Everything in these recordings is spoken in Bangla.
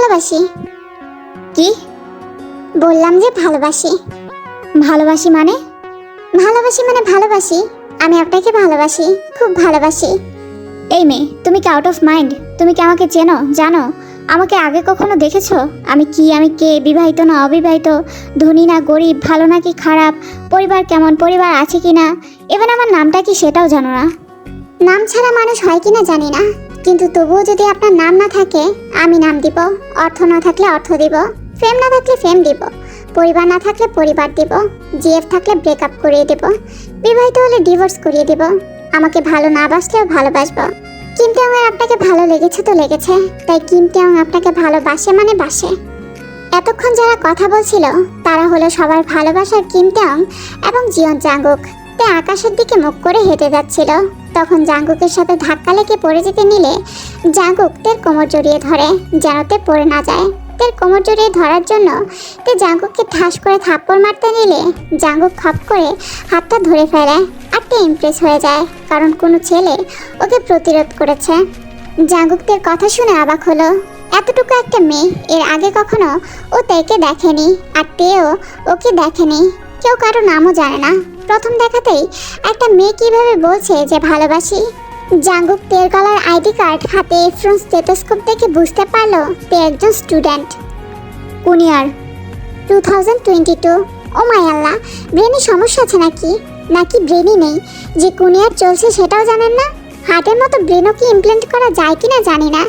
ভালোবাসি। কি বললাম যে ভালোবাসি। ভালোবাসি মানে? ভালোবাসি মানে ভালোবাসি। আমি আপনাকে ভালোবাসি, খুব ভালোবাসি। এই মেয়ে, তুমি কি আউট অফ মাইন্ড? তুমি কি আমাকে চেনো, জানো? আমাকে আগে কখনো দেখেছো? আমি কে, বিবাহিত না অবিবাহিত, ধনী না গরিব, ভালো নাকি খারাপ, পরিবার কেমন, পরিবার আছে কি না, ইভেন আমার নামটা কি সেটাও জানো না। নাম ছাড়া মানুষ হয় কিনা জানি না, কিন্তু তবুও যদি আপনার নাম না থাকে আমি নাম দিব। অর্থ না থাকলে অর্থ দিব, ফেম না থাকলে ফেম দিব, পরিবার না থাকলে পরিবার দিব, জিএফ থাকলে ব্রেকআপ করিয়ে দেব, বিবাহিত হলে ডিভোর্স করিয়ে দেব। আমাকে ভালো না বাসলেও ভালোবাসবো। কিম টং-এর আপনাকে ভালো লেগেছে তো লেগেছে, তাই কিম টং আপনাকে ভালোবাসে মানে বাসে। এতক্ষণ যারা কথা বলছিল তারা হলো সবার ভালোবাসার কিম টং এবং জিয়ন জাঙ্গুক। তে আকাশের দিকে মুখ করে হেঁটে যাচ্ছিল। তখন জাঙ্গুকের সাথে ধাক্কা লেগে পড়ে যেতে নিলে জাঙ্গুক তের কোমর জড়িয়ে ধরে যেন তে পড়ে না যায়। তের কোমর জড়িয়ে ধরার জন্য তে জাঙ্গুককে ঠাস করে থাপ্পড় মারতে নিলে জাঙ্গুক খপ করে হাতটা ধরে ফেলে। আর তে ইমপ্রেস হয়ে যায়, কারণ কোনো ছেলে ওকে প্রতিরোধ করেছে। জাঙ্গুক তের কথা শুনে অবাক হলো। এতটুকু একটা মেয়ে এর আগে কখনো ও তেকে দেখেনি, আর তেও ওকে দেখেনি। কেউ কারো নামও জানে না। প্রথম দেখাতেই একটা মেয়ে কিভাবে বলছে যে ভালোবাসি। জাঙ্গুক তের গলার আইডি কার্ড হাতে ফ্রন্ট স্টেথোস্কোপ দেখে বুঝতে পারলো তে একজন স্টুডেন্ট। কোন ইয়ার? 2022। ও মাই আল্লাহ, ব্রেনে সমস্যা আছে নাকি? নাকি ব্রেনই নেই যে কোন ইয়ার চলছে সেটাও জানেন না? হার্টের মতো ব্রেনও কি ইমপ্ল্যান্ট করা যায় কিনা জানি না,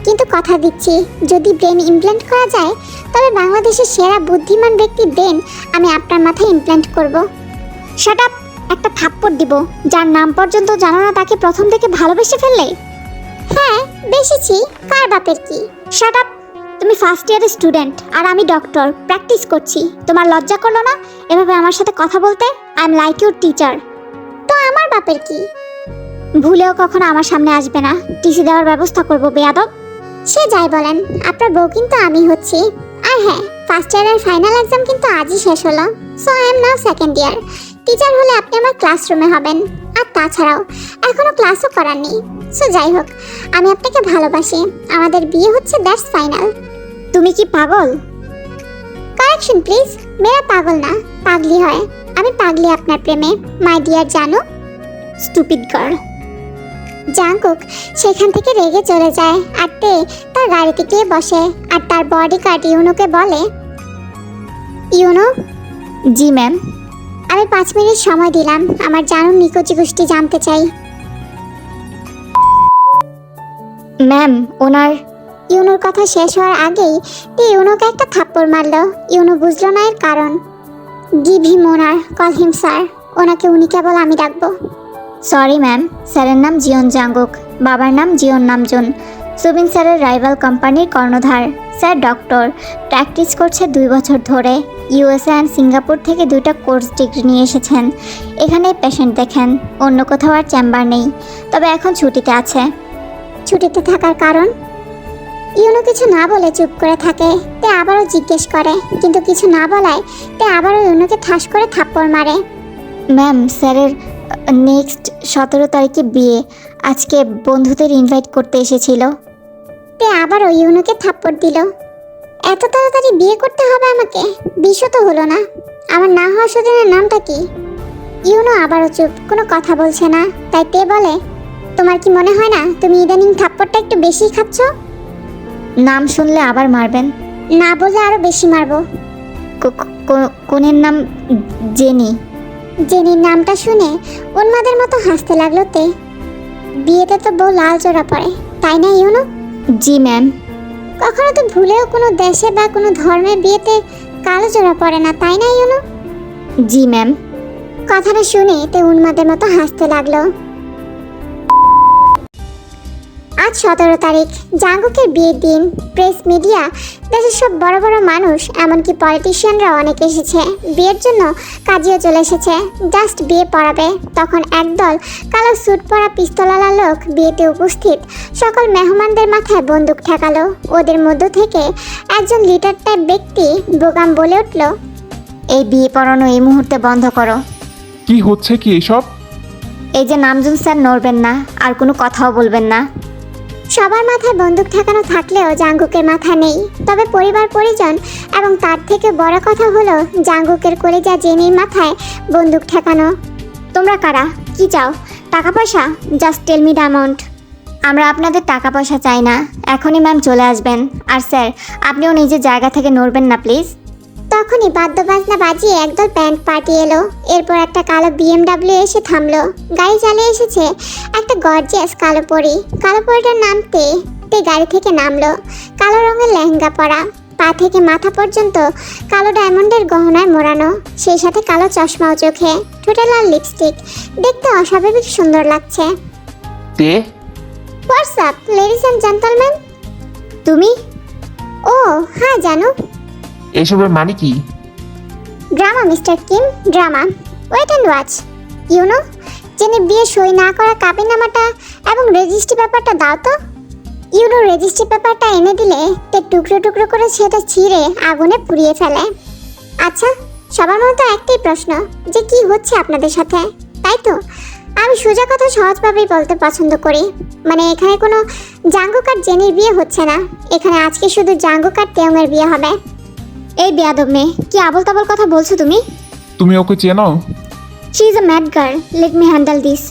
কিন্তু কথা দিচ্ছি যদি ব্রেন ইমপ্ল্যান্ট করা যায় তবে বাংলাদেশের সেরা বুদ্ধিমান ব্যক্তির ব্রেন আমি আপনার মাথায় ইমপ্ল্যান্ট করব। Shut up! একটা থাপ্পড় দিব। যার নাম পর্যন্ত জানো না তাকে প্রথম থেকে ভালোবেসে ফেললে? হ্যাঁ, বেশিছি। কার বাপের কি? Shut up! তুমি ফার্স্ট ইয়ারের স্টুডেন্ট আর আমি ডক্টর, প্র্যাকটিস করছি। তোমার লজ্জা করলো না এভাবে আমার সাথে কথা বলতে? I am like your teacher. তো আমার বাপের কি? ভুলেও কখনো আমার সামনে আসবে না, টিসি দেওয়ার ব্যবস্থা করবো বেয়াদব। সে যাই বলেন, আপনার বউ কিন্তু আমি হচ্ছি। আর হ্যাঁ, ফার্স্ট ইয়ারের ফাইনাল এক্সাম কিন্তু আজই শেষ হলো। So I am now second year. Teacher হলে আপনি আমার ক্লাসরুমে হবেন। আর তাছাড়াও এখনো ক্লাসও করাননি। সো যাই হোক, আমি আপনাকে ভালোবাসি। আমাদের বিয়ে হচ্ছে, দ্যাটস ফাইনাল। তুমি কি পাগল? কারেকশন প্লিজ, মেয়েরা পাগল না, পাগলি হয়। আমি পাগলি আপনার প্রেমে, my dear Janu. Stupid girl. Jungkook সেখান থেকে রেগে চলে যায়। আর তে তার গাড়িতে গিয়ে বসে আর তার বডিগার্ড ইউনোকে বলে, ইউনো। জি ম্যাম। আমি 5 মিনিট সময় দিলাম, আমার জানুর নিকোচি গোষ্ঠী জানতে চাই। ম্যাম, ওনার। ইউনোর কথা শেষ হওয়ার আগেই তে ইউনোকে একটা থাপ্পড় মারলো। ইউনো বুঝলো না এর কারণ। গিভ হিম ওনার, কল হিম স্যার। ওনাকে উনি কেবল আমি ডাকবো। সরি ম্যাম, স্যারের নাম জিয়ন জাঙ্গুক, বাবার নাম জিয়ন নামজুন। সুবিন স্যারের রাইভাল কোম্পানির কর্ণধার। স্যার ডক্টর, প্র্যাকটিস করছে 2 বছর ধরে। ইউএসএ অ্যান্ড সিঙ্গাপুর থেকে 2টা কোর্স ডিগ্রি নিয়ে এসেছেন। এখানে পেশেন্ট দেখেন, অন্য কোথাও আর চেম্বার নেই, তবে এখন ছুটিতে আছে। ছুটিতে থাকার কারণ? ইউনো কিছু না বলে চুপ করে থাকে। তে আবারও জিজ্ঞেস করে, কিন্তু কিছু না বলায় তে আবারও ইউনোকে ঠাস করে থাপ্পড় মারে। ম্যাম, স্যারের নেক্সট 17 তারিখে বিয়ে। আজকে বন্ধুদের ইনভাইট করতে এসেছিল। তে আবারও ইউনোকে থাপ্পড় দিল। এত তাড়াতাড়ি বিয়ে করতে হবে আমাকে? বিশও তো হলো না। আমার না হওয়া সুদিনের নামটা কি? ইউনো আবারও চুপ, কোনো কথা বলছে না। তাই তে বলে, তোমার কি মনে হয় না তুমি ইদানিং থাপ্পড়টা একটু বেশি খাচ্ছ? নাম শুনলে আবার মারবেন? না বললে আরো বেশি মারবো। কোনের নাম? জেনি। জেনির নামটা শুনে উন্মাদের মতো হাসতে লাগলো তে। বিয়েতে তো বউ লাল জোড়া পড়ে, তাই না ইউনো? জি ম্যাম। কখনো তো ভুলেও কোনো দেশে বা কোনো ধর্মের বিয়েতে কালো জোড়া পড়ে না, তাই না ইউনো? জি ম্যাম। কথাটা শুনে তে উন্মাদের মতো হাসতে লাগলো। আজ 17 তারিখ, জাঙ্গুকের বিয়ের দিন। প্রেস, মিডিয়া, দেশের সব বড় বড় মানুষ, এমনকি পলিটিশিয়ানরা অনেক এসেছে। বিয়ের জন্য কাজীও চলে এসেছে, জাস্ট বিয়ে পড়াবে। তখন একদল কালো স্যুট পরা পিস্তলওয়ালা লোক বিয়েতে উপস্থিত সকল মেহমানদের মাথায় বন্দুক ঠেকালো। ওদের মধ্য থেকে একজন লিডার টাইপ ব্যক্তি বোগাম বলে উঠল, এই বিয়ে পড়ানো এই মুহূর্তে বন্ধ করো। কি হচ্ছে কি এসব? এই যে নামজুন স্যার, নড়বেন না, আর কোনো কথাও বলবেন না। সবার মাথায় বন্দুক ঠেকানো থাকলেও জাঙ্গুকের মাথা নেই। তবে পরিবার পরিজন এবং তার থেকে বড় কথা হলো জাঙ্গুকের কলিজা জেনির মাথায় বন্দুক ঠেকানো। তোমরা কারা? কি চাও? টাকা পয়সা? Just tell me the amount. আমরা আপনাদের টাকা পয়সা চাই না, এখনই ম্যাম চলে আসবেন। আর স্যার, আপনিও নিজের জায়গা থেকে নড়বেন না প্লিজ। তখনই বাদ্যবাজনা বাজিয়ে একদল ব্যান্ড পার্টি এলো। এরপর একটা কালো BMW এসে থামলো। গাড়ি চালিয়ে এসেছে একটা গর্জিয়াস কালো পরি। কালো পরিটার নাম তে। তে গাড়ি থেকে নামলো। কালো রঙের লেহেঙ্গা পরা, পা থেকে মাথা পর্যন্ত কালো ডায়মন্ডের গহনায় মোড়ানো, সেই সাথে কালো চশমাও চোখে, ঠোঁটে লাল লিপস্টিক। দেখতে অস্বাভাবিক সুন্দর লাগছে। তে হোয়াটসঅ্যাপ লেডিস অ্যান্ড জেন্টলম্যান। তুমি? ও হ্যাঁ জানো। এসবের মানে কি? Drama mister Kim, drama. Wait and watch. You know, জেনে বিয়ে সই না করা কাবিননামাটা এবং রেজিস্ট্রি পেপারটা দাও তো। ইউনো রেজিস্ট্রি পেপারটা এনে দিলে তে টুকরো টুকরো করে সেটা ছিঁড়ে আগুনে পুড়িয়ে ফেলে। আচ্ছা, সবার মতো একটাই প্রশ্ন, যে কি হচ্ছে আপনাদের সাথে, তাই তো? আমি সোজা কথা সহজভাবেই বলতে পছন্দ করি। মানে এখানে কোনো জাঙ্গুক আর জেনির বিয়ে হচ্ছে না, এখানে আজকে শুধু জাঙ্গুক আর তেয়ংয়ের বিয়ে হবে। এই বেয়াদব মেয়ে, কি আবল তাবল কথা বলছো তুমি? তুমি ওকে চেনো? She is a mad girl, let me handle this.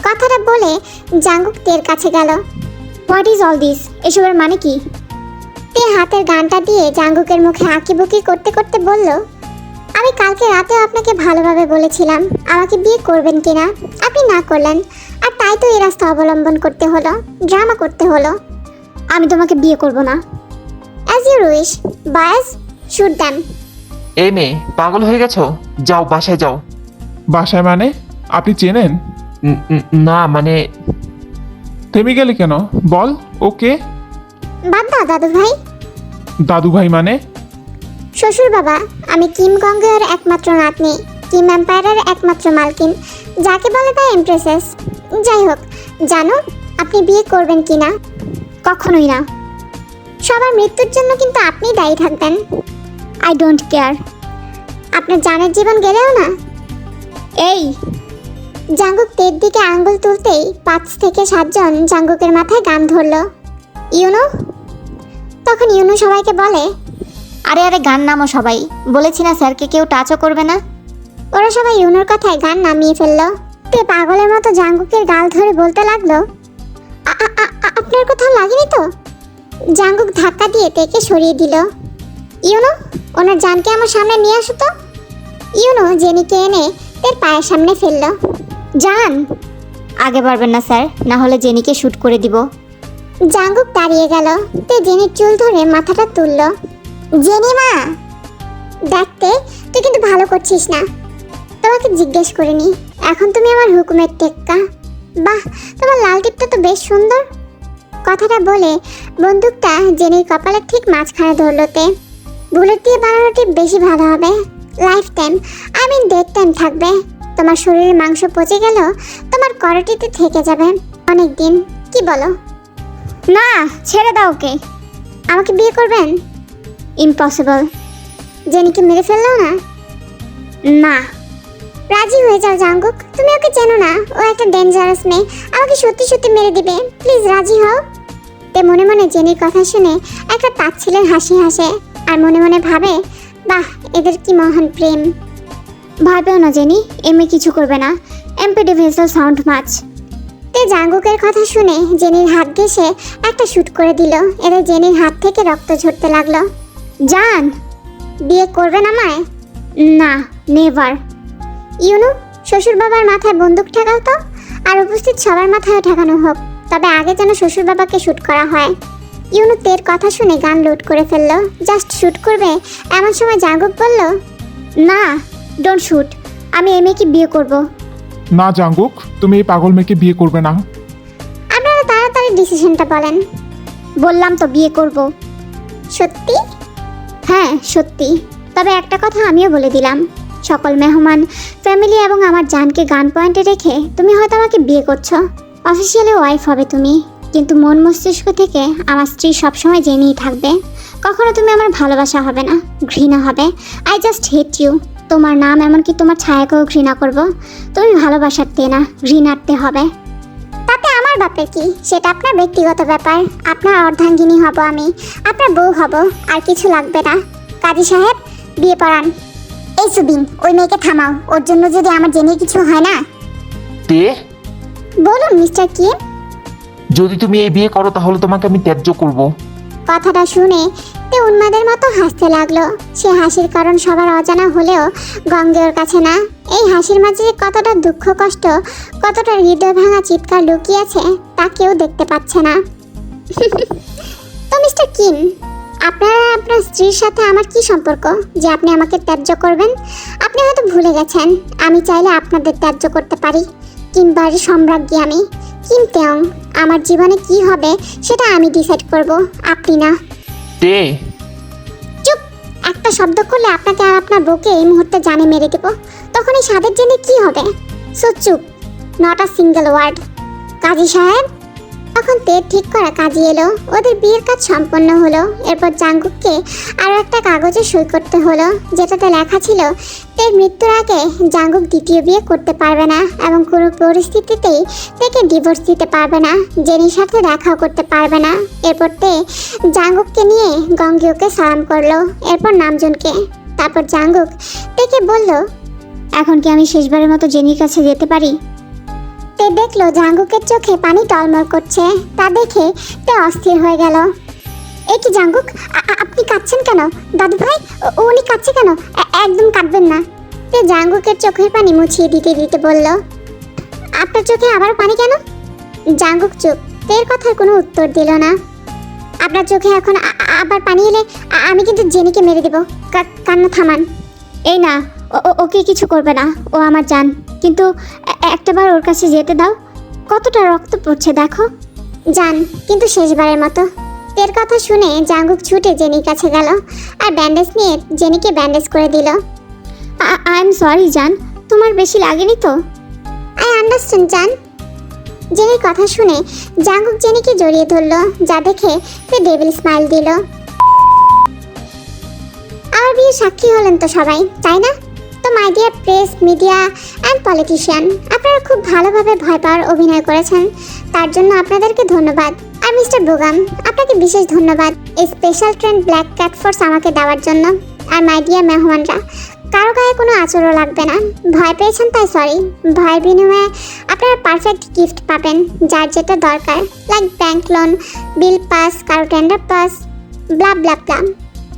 কথাটা বলে জাঙ্গুক তের কাছে গেল। What is all this? এসবের মানে কি? তে হাতের গানটা দিয়ে জাঙ্গুকের মুখে আঁকিবুকি করতে করতে বলল, আমি কালকে রাতেও আপনাকে ভালোভাবে বলেছিলাম আমাকে বিয়ে করবেন কিনা, আপনি না করলেন। আর তাই তো এই রাস্তা অবলম্বন করতে হলো, ড্রামা করতে হলো। আমি তোমাকে বিয়ে করব না। As you wish, boys, shoot them. এই মেয়ে পাগল হয়ে গেছো? যাও বাসায় যাও। বাসায় মানে? আপনি চেনেন? না মানে থেমে গেলে কেন? বল। ওকে। বাদ দাও দাদু ভাই। দাদু ভাই মানে? শ্বশুর বাবা, আমি কিম গঙ্গের একমাত্র নাতনি, কিম এম্পায়ারের একমাত্র মালকিন, যাকে বলে তাই এমপ্রেসেস। যাই হোক, জানো আপনি বিয়ে করবেন কিনা? কখনোই না। সবার মৃত্যুর জন্য কিন্তু আপনিই দায়ী থাকবেন। I don't care. আপনার জানের জীবন গেলেও না। এই, জাঙ্গুক তের দিকে আঙ্গুল তুলতেই 5 থেকে 7 জন জাঙ্গুকের মাথায় গান ধরলো। ইউনো। তখন ইউনো সবাইকে বলে, আরে আরে গান নামো সবাই, বলেছি না স্যারকে কেউ টাচও করবে না। ওরা সবাই ইউনোর কথায় গান নামিয়ে ফেললো। তে পাগলের মতো জাঙ্গুকের গাল ধরে বলতে লাগলো, আপনার কোথাও লাগেনি তো? জাঙ্গুক ধাক্কা দিয়ে তেকে সরিয়ে দিল। ইউনো, ওনার জানকে আমার সামনে নিয়ে আসো তো। ইউনো জেনিকে এনে তের পায়ের সামনে ফেললো। জান, আগে পারবেন না স্যার, না হলে জেনিকে শ্যুট করে দিব। জাঙ্গুক দাঁড়িয়ে গেল। তে জেনির চুল ধরে মাথাটা তুললো। জেনি মা, দেখতে তুই কিন্তু ভালো করছিস না। তোমাকে জিজ্ঞেস করিনি, এখন তুমি আমার হুকুমের টেক্কা। বাহ, তোমার লাল টিপটা তো বেশ সুন্দর। কথাটা বলে বন্দুকটা জেনির কপালের ঠিক মাঝখানে ধরলো তে। বুলেট দিয়ে বানানো টিপ বেশি ভালো হবে। Lifetime, I mean dead time থাকবে। তোমার শরীরের মাংস পচে গেল, তোমার করটিতে থেকে যাবে অনেক দিন। কি বলো? না, ছেড়ে দাও ওকে। আমাকে বিয়ে করবেন? ইম্পসিবল। জেনিকে মেরে ফেললো না? না। রাজি হয়ে যাও জাঙ্গুক, তুমি ওকে চেনো না, ও একটা ডেঞ্জারাস মেয়ে, আমাকে সত্যি সত্যি মেরে দিবে। প্লিজ রাজি হও। তে মনে মনে জেনির কথা শুনে একটা তাচ্ছিলের হাসি হাসে আর মনে মনে ভাবে, বাহ, এদের কি মহান প্রেম। ভয় পেও না জেনি, এমএ কিছু করবে না। এমপিডি ভেসেল সাউন্ড মাছ। তে জাঙ্গুকের কথা শুনে জেনির হাত ঘেঁষে একটা শুট করে দিল। এতে জেনির হাত থেকে রক্ত ঝরতে লাগলো। জান, বিয়ে করবেন আমায়? না, নেভার। ইউনো, শ্বশুর বাবার মাথায় বন্দুক ঠেকাও তো, আর উপস্থিত সবার মাথায় ঠেকানো হোক, তবে আগে যেন শ্বশুর বাবাকে শুট করা হয়। ইউনো তের কথা শুনে গান লোড করে ফেললো। জাস্ট শুট করবে এমন সময় জাঙ্গুক বলল, না, ডোন্ট শুট, আমি এমএকে বিয়ে করব। না জাঙ্গুক, তুমি এই পাগল মেয়েকে বিয়ে করবে না। আপনারা তাড়াতাড়ি ডিসিশনটা বলেন। বললাম তো বিয়ে করব। সত্যি? হ্যাঁ সত্যি। তবে একটা কথা আমিও বলে দিলাম, সকল মেহমান, ফ্যামিলি এবং আমার জানকে গান পয়েন্টে রেখে তুমি হয়তো আমাকে বিয়ে করছো, অফিসিয়ালি ওয়াইফ হবে তুমি, কিন্তু মন মস্তিষ্ক থেকে আমার স্ত্রী সবসময় জেনেই থাকবে। কখনো তুমি আমার ভালোবাসা হবে না, ঘৃণা হবে। I just hate you. তোমার নাম এমনকি তোমার ছায়াকেও ঘৃণা করব। তুমি ভালোবাসারতে না, ঘৃণার্তে হবে। তাতে আমার বাপের কি সেটা আপনার ব্যক্তিগত ব্যাপার। আপনার অর্ধাঙ্গিনী হব আমি, আপনার বউ হব, আর কিছু লাগবে না। কাজী সাহেব, বিয়ে পড়ান। এই সুবিন, ওই মেয়েকে থামাও। ওর জন্য যদি আমার জেনে কিছু হয় না। তে, বলুন মিস্টার কিম। যদি তুমি এই বিয়ে করো তাহলে তোমাকে আমি ত্যায্য করব। কথাটা শুনে তে উন্মাদের মতো হাসতে লাগলো। সে হাসির কারণ সবার অজানা হলেও গঙ্গের কাছে না। এই হাসির মাঝে যে কতটা দুঃখ কষ্ট, কতটা হৃদয় ভাঙা চিৎকার লুকিয়েছে তা কেউ দেখতে পাচ্ছে না। তো মিস্টার কিম, আপনার আর আপনার স্ত্রীর সাথে আমার কি সম্পর্ক যে আপনি আমাকে ত্যায্য করবেন? আপনি হয়তো ভুলে গেছেন আমি চাইলে আপনাদের ত্যায্য করতে পারি। কিমবার সম্রাজ্ঞী আমি, কিম তেয়ং। আমার জীবনে কি হবে সেটা আমি ডিসাইড করব, আপনি না। তে, চুপ! একটা শব্দ করলে আপনাকে আর আপনার বউকে এই মুহূর্তে জানে মেরে দেব। তখন এই স্বাদের জেনে কি হবে? সো চুপ, নট আ সিঙ্গেল ওয়ার্ড। কাজী সাহেব। তখন তের ঠিক করা কাজী এলো। ওদের বিয়ের কাজ সম্পন্ন হলো। এরপর জাঙ্গুককে আরও একটা কাগজে সই করতে হলো, যেটাতে লেখা ছিল তের মৃত্যুর আগে জাঙ্গুক দ্বিতীয় বিয়ে করতে পারবে না এবং কোনো পরিস্থিতিতেই তেকে ডিভোর্স দিতে পারবে না, জেনির সাথে দেখাও করতে পারবে না। এরপর তে জাঙ্গুককে নিয়ে গঙ্গিওকে সালাম করলো, এরপর নামজনকে। তারপর জাঙ্গুক তেকে বলল, এখন কি আমি শেষবারের মতো জেনির কাছে যেতে পারি? তে দেখলো জাঙ্গুকের চোখে পানি টলমল করছে। তা দেখে তে অস্থির হয়ে গেল। এ কি জাঙ্গুক, আপনি কাঁদছেন কেন? দাদু ভাই, উনি কাঁদছে কেন? একদম কাঁদবেন না। তে জাঙ্গুকের চোখের পানি মুছিয়ে দিতে দিতে বলল, আপনার চোখে আবার পানি কেন? জাঙ্গুক চুপ। তের কথার কোনো উত্তর দিল না। আপনার চোখে এখন আবার পানি এলে আমি কিন্তু জেনিকে মেরে দেব। কান্না থামান। এই না, ওকে কিছু করবে না, ও আমার জান। কিন্তু একটাবার ওর কাছে যেতে দাও। কতটা রক্ত পড়ছে দেখো। যান, কিন্তু শেষবারের মতো। তের কথা শুনে জাঙ্গুক ছুটে জেনির কাছে গেল আর ব্যান্ডেজ নিয়ে জেনিকে ব্যান্ডেজ করে দিল। আই এম সরি জান, তোমার বেশি লাগেনি তো? আই আন্ডারস্ট্যান্ড জান। জেনির কথা শুনে জাঙ্গুক জেনিকে জড়িয়ে ধরল, যা দেখে তে ডেভিল স্মাইল দিল। আমার বিয়ে সাক্ষী হলেন তো সবাই, তাই না? তো my dear press, media and politician, আপনারা খুব ভালোভাবে ভয় পাওয়ার অভিনয় করেছেন, তার জন্য আপনাদেরকে ধন্যবাদ। আর মিস্টার বোগাম, আপনাকে বিশেষ ধন্যবাদ এই special train black cat force আমাকে দেওয়ার জন্য। আর মাই ডিয়ার মেহমানরা, কারো গায়ে কোনো আচরও লাগবে না। ভয় পেয়েছেন তাই সরি। ভয়ের বিনিময়ে আপনারা পারফেক্ট গিফট পাবেন, যার যেটা দরকার, like bank loan, bill pass, কারো টেন্ডার পাস, ব্লা ব্লা ব্লা।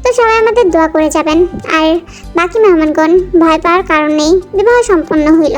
তো সবাই আমাদের দোয়া করে যাবেন। আর বাকি মেহমানগণ, ভয় পাওয়ার কারণ নেই, বিবাহ সম্পন্ন হইল।